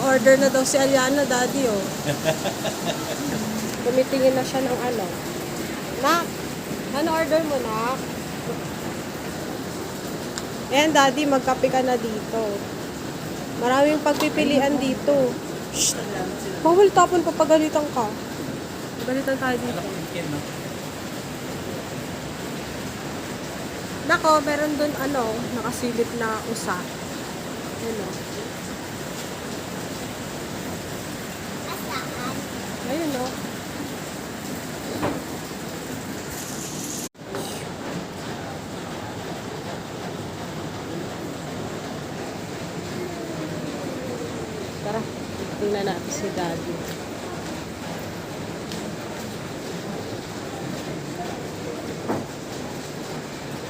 Order na daw si Aliana, daddy, oh. Tumitingin na siya ng ano. Nak, ano order mo, nak? Ayan, daddy, magkape ka na dito. Maraming pagpipilian dito. Shh! Bawal tapon, papagalitan ka. Pagalitan tayo dito. Nako, meron dun ano, nakasilip na usa. Ano? Ayun, no? Tara, tingnan natin si daddy.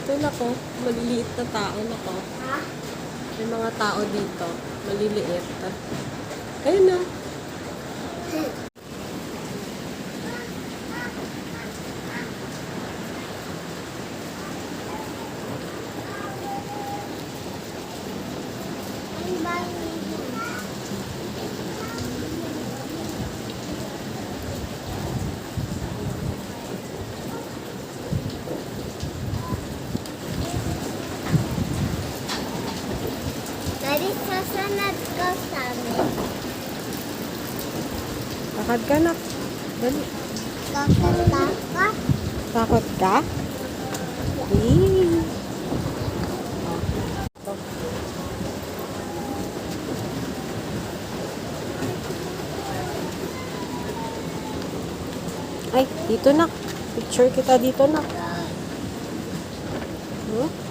Ito na ko, maliliit na tao na ko. May mga tao dito, maliliit. Ayun na. Dari sasanad ka sa amin. Lakad ka na. Dali. Kakanta ka? Takot ka? Eh. Ay, dito na. Picture kita dito na. Hmm?